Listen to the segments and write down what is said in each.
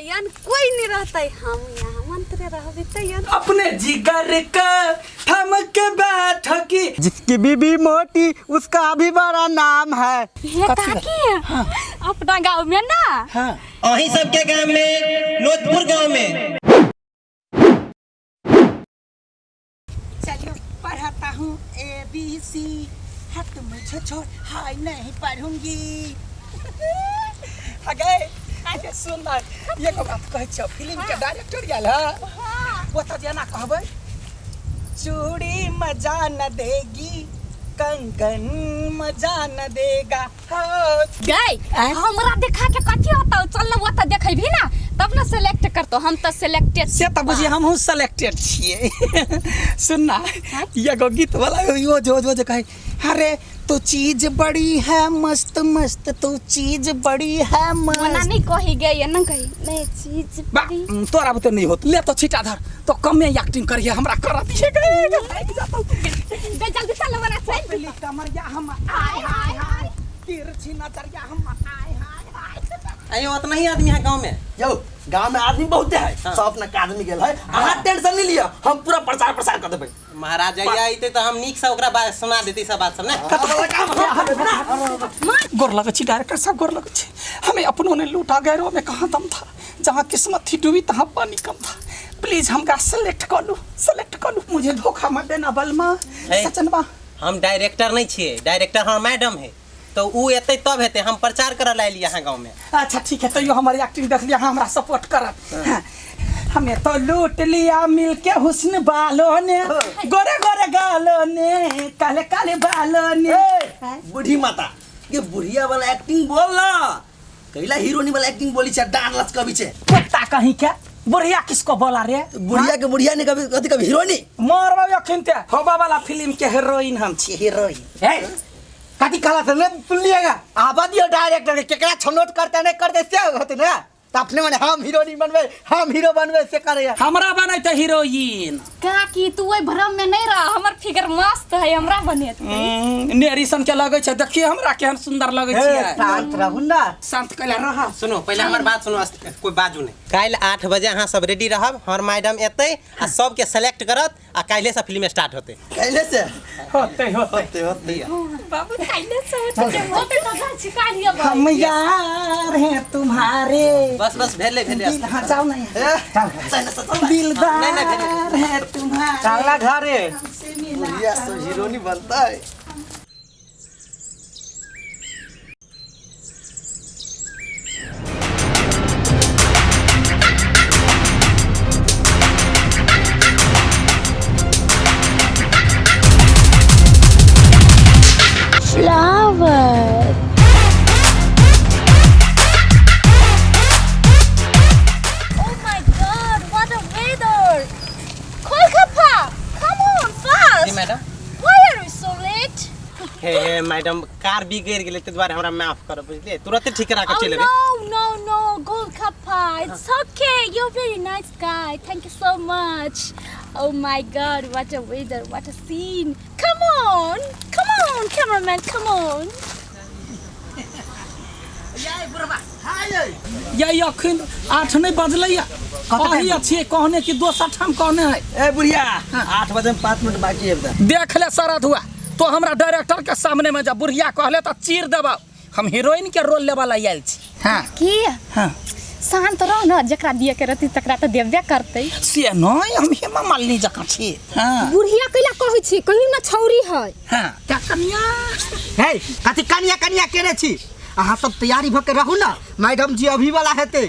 तयन कोई नहीं रहता हम यहाँ मंत्र रहबे तयन अपने जिगर का थम के बैठो की जिसकी बीबी मोटी उसका भी बड़ा नाम है। ये काकी है हाँ। अपना गांव में ना हाँ अही सबके गांव में लोधपुर गांव में चलिए पढ़ाता हूँ ABC हट मुझे छोड़ हाय नहीं पढ़ूंगी। आगे सुन ना ये को बात कह छ फिल्म के डायरेक्टर याल वो त जना कहबै चूड़ी मजा न देगी कंगन मजा न देगा गई हमरा देखा के कथि होता चल वो त देखै भी ना तब ना सिलेक्ट करतो हम त सिलेक्टेड से त बुझी हम हूं सिलेक्टेड छिए। सुन ना ये गो गीत वाला यो जो कहे अरे तो चीज बड़ी है मस्त मस्त तो चीज बड़ी है मस्त मना नहीं कही गई ना कही नहीं चीज बड़ी तोरा बते नहीं होत ले तो छिटा धर तो कम में एक्टिंग करिए हमरा कर दिए जल्दी चल मना से पहले कमरिया हम आय हाय हाय तिरछी नजरिया हम आय हाय हाय अयो उतना ही आदमी है गांव में यो गांव में आदमी बहुत है सब अपना काज में गेल है अहाँ टेंशन नहीं लिया हम पूरा प्रचार कर देबै। महाराज आइते तो हम नीक से ओकरा बात सुना देती सब बात सब ना गोर लगे छी डायरेक्टर साहब गोर लगे छी हमें अपनों ने लूटा गैरों में कहां दम था जहां किस्मत थी डूबी तहां पानी कम था प्लीज हमका सेलेक्ट कर लो मुझे धोखा मत देना बलमा सचनबा हम डायरेक्टर नहीं छिए डायरेक्टर हम मैडम है तो उ एते तब हेते हम प्रचार कर लाइल यहाँ गांव में। अच्छा ठीक है तो यो हमारी एक्टिंग देख लिया हमरा सपोर्ट करत हमें तो लूट लिया मिलके हुस्न बालों ने गोरे गोरे गालों ने काले काले बालों ने बूढ़ी माता ये बुढ़िया वाला एक्टिंग बोल ना कैला हीरोनी वाला एक्टिंग बोली छ डांड लच कभी छे कुत्ता कहीं क्या बुढ़िया किसको बोला रे बुढ़िया के बुढ़िया ने कभी हीरोनी मोरवा यखिनते होबा वाला फिल्म के हीरोइन हम छी हीरोइन है काटी काला से ले सुन लिएगा आबादी डायरेक्टर केकरा छनोट करते नहीं करते से होते ना त अपने माने हम हीरोइन बनबे हम हीरो बनबे से करे हमरा बनै त हीरोइन काकी तू ओइ भ्रम में नहीं रह हमर फिगर मस्त है हमरा बने नेरिसन के लगे छ देखिए हमरा केहन सुंदर लगे छै शांत रहू ना शांत कले रह सुनो पहले हमर बात सुनो कोई बाजू नहीं काल 8 बजे अहाँ सब रेडी रहब हमर मैडम एते आ सब के सेलेक्ट करत आ काले से फिल्म स्टार्ट होते कैले से होते बाबू काइले से होते तो घर छिका लिया हम यार हैं तुम्हारे बस भेले हां जाओ नहीं दिलदार है तुम्हारे काला घरे बुढ़िया तो हीरोनी बनता है। Flower Oh my god what a weather Golgappa come on fast जी madam why are you so late हे मैडम कार बिगड़ गेले त द्वारा हमरा माफ कर बुझले तुरंत ठीक करा के चले no Golgappa it's okay you're very nice guy thank you so much oh my god what a weather what a scene come on cameraman come on ये अखन 8 नहीं बजलैया कही अच्छी कहने कि दोसर ठाम कहने है ए बुढ़िया 8 बजे में 5 मिनट बाकी है देख ले सारा धुआ तो हमरा डायरेक्टर के सामने में जब बुढ़िया कहले त चीर देबा हम हीरोइन के रोल लेवा ला आइल छी हां की हां शांत रह न जकरा दिए के रहती तकरा त देबे करतै से नहीं हम हेमा मालिनी जका छी हां बुढ़िया कैला कहै छी कहीं न छौरी है हां क्या कनिया हे कथि कनिया केने छी अहाँ सब तैयारी भ के रहू ना मैडम जी अभी वाला हेते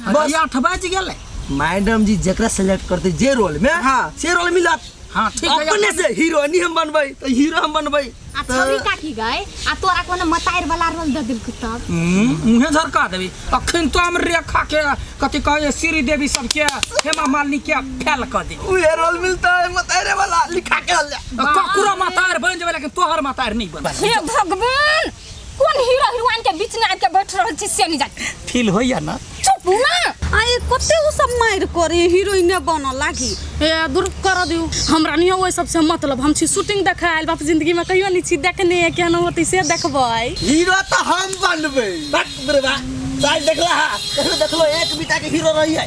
बस 8 बज गेले मैडम जी जकरा सेलेक्ट करते जे रोल में हां से रोल मिलत हां ठीक है अपने से हीरोइनी हम बनबै तो हीरो हम बनबै आ छौरी काठी गए आ तोरा कोनो मतायर वाला रोल द दिल किताब मुहे झरका देबी अखन तो हम रेखा के कथि कहे श्री देवी सब के हेमा मालिनी के फेल क दे उहे रोल मिलता है मतायरे वाला लिखा के ले ककरो मतायर बन जेबे लेकिन तोहर मतायर नहीं बन हे भगवान कौन हीरो हीरोइन के बीच में आके बैठ रहल छी से नहीं जात फील होइया ना चुप ना आए कते उ सब मार करे हीरोइन बन लागी ए दूर कर दियो हमरा नहीं ओइ सब से मतलब हम छी शूटिंग देखाइल बाप जिंदगी में कहियो नहीं छी देखने केहन होतै से देखबै हीरो तो हम बनबै बक बरबा साइड देखलो एक बीता के हीरो रही है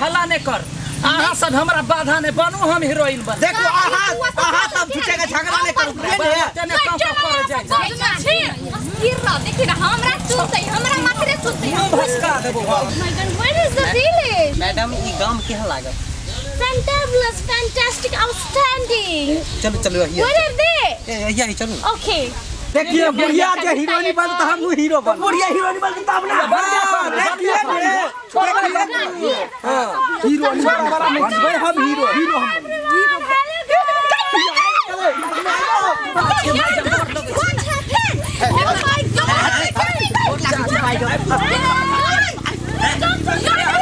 हल्ला नहीं कर आहा सब हमरा बाधा ने बनू हम हीरोइन बन देखो आहा सब झूठे का झगड़ा नहीं करू तेने काम कर जाए हीरो देखि ना हमरा चुनतै हमरा माथरे चुनतै भसका देबो my god where is the village madam ई गांव केहन लागल फैंटाबुलस फैंटास्टिक आउटस्टैंडिंग चलो वेयर आर दे यही चलो ओके देखिए बुढ़िया के हीरोइन बन तो हम हीरो बन बुढ़िया हीरोइन बन तब ना देखिए हीरोइन बड़ा हम हीरो हम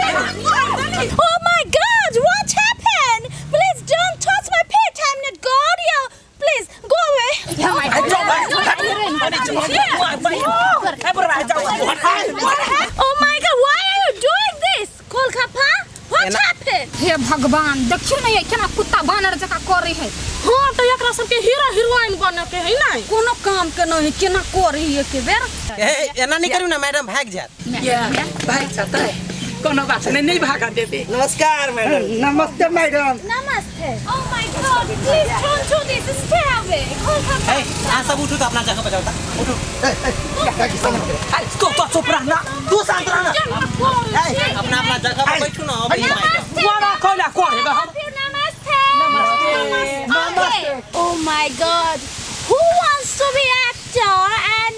Oh my God! What happened? Please don't touch my pet. I'm not God. Yeah, please go away. Oh my God! Why are you doing this, Golgappa? What happened? हे भगवान देखियो ना ये केना कुत्ता बानर जका करे है हां तो एकरा सब के हीरो हीरोइन बने के है ना कोनो काम के नहीं केना करे है के बेर एना नहीं करू ना मैडम भाग जात भाई जाता है कोनो बात नहीं भागा देबे नमस्कार मैडम नमस्ते madam Namaste. Oh my God! Please don't do this. Stay away. Golgappa. आ सब उठो तो अपना जगह पे जाओ उठो तो चुप रहना तू शांत रहना अपना अपना जगह पे बैठो ना अभी मैडम बड़ा कोला करेगा हम Namaste. Okay. Oh my God! Who wants to be actor and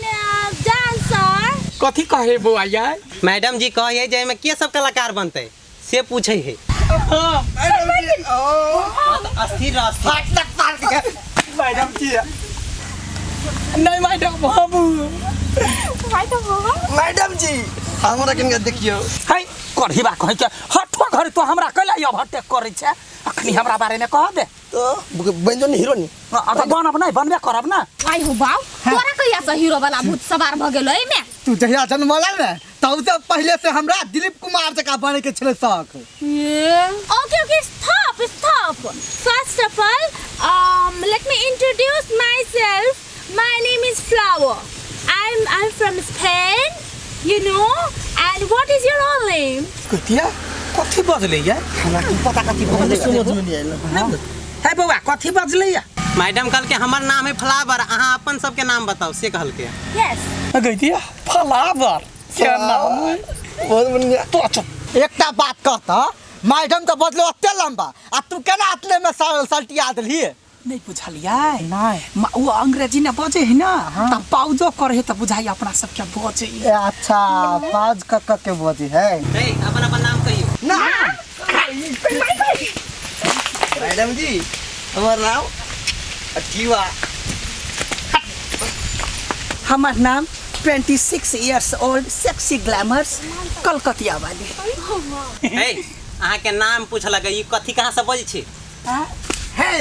dancer? कथी कहे बुआ यार मैडम जी कहे जे में के सब कलाकार बनते से पूछे है अस्थिर मैडम की नहीं मैडम बाबू मैडम जी हमरा कनिया देखियो है करहिबा कहे के हटवा घर तो हमरा कला अब हटे करे छै अखनी हमरा बारे में कह दे तो बंजन हीरो नी अब बनब नहीं बनबे करब ना आई हो बाऊ तोरा कहिया से हीरो वाला भूत सवार भ गेल एमे तू जहिया जन्मला ने तब से पहले से हमरा दिलीप कुमार जका बने के छले शौक Okay, stop. First of all, let me introduce myself. My name is Flower. I'm from Spain, you know. And what is your own name? कतिया कथी बजले या हमरा की पता कथी बने समझ में नहीं आइल है बउआ कथी बजले या मैडम कल के हमर नाम है फ्लावर अहाँ अपन सबके नाम बताओ से कहल के Yes. गइतिया फ्लावर क्या नाम है बहुत बढ़िया तो अच्छा एकटा बात कहता मैडम तो बदलो अत्ते लंबा आ तू केना अतले में सल्टिया देली नहीं बुझलिया नहीं वो अंग्रेजी ने बजे है ना तब पाउजो करे त बुझाई अपना सब के बजे अच्छा पाज के बोझी है अपन अपन नाम कहियो ना मैडम जी हमार नाम अथीवा हमार नाम 26 years old sexy glamorous कलकतिया वाली है अहाँ के नाम पूछलक ई कथी कहां से बजे छी हे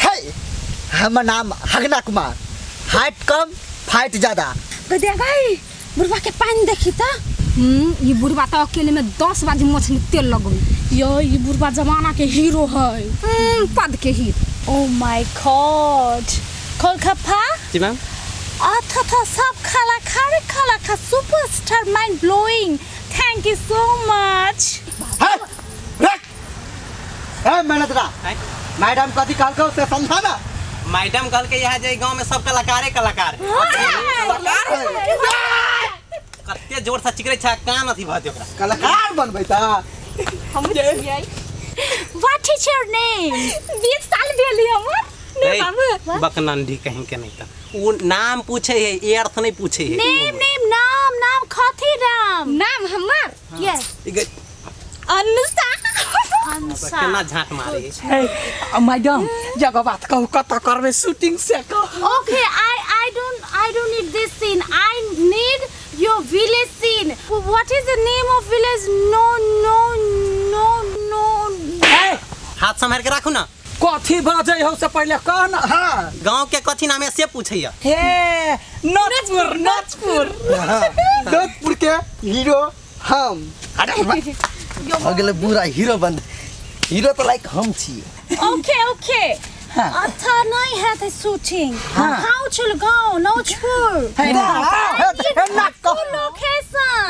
हे हमार नाम हगना कुमार हाइट कम फाइट ज्यादा तो दे भाई बुढ़वा के पानी देखी त ये बुढ़वा तो अकेले में 10 बाजी मछली तेल लगई यो ये बुढ़वा जमाना के हीरो है पद के hero Oh my God. Golgappa? जी मैम सब कलाकार superstar mind blowing. Thank you so much. है रख है मेहनतरा मैडम कथी कहल को से समझा ना मैडम कल के यहाँ जे गांव में सब कलाकार कते जोर से चिकरे छा कान अथी भते ओकरा कलाकार बनबै ता What is your name? 20 साल भेली हमर बकनंडी कहीं के नहीं था वो नाम पूछे है ये अर्थ नहीं पूछे है Name, नाम कथी नाम हमर Yes. अनुषा केना झाट मारे मैडम जगह बात कहू कत करबे शूटिंग से कह Okay, I don't need this scene. I need your village scene. What is the name of village? No. हाथ संभाल के राखू ना कथी बाजे हो से पहले कह ना हां गांव के कथी नाम है से पूछैया हे नचपुर दोस्तपुर के हीरो हम अरे अगले बुरा हीरो बन हीरो तो लाइक हम छी Okay. अच्छा नहीं है the shooting. How to go? No tour. Full location.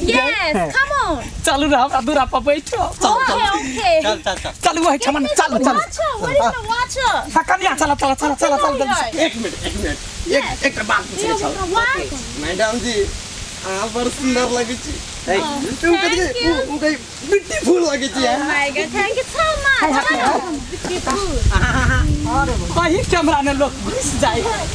Yes, come on. चलू रहा दूरा पर बैठो Okay. चल चलू वही छमन चल Watcher, where is the watcher? कन्या चला एक मिनट एक बात पूछे छ What? मैडम जी आप बड़ सुंदर लगे छी Thank you. उनका ब्यूटीफुल लगे छी Oh my God, thank you so much. Beautiful. वही कैमरा में लोग घुस जाए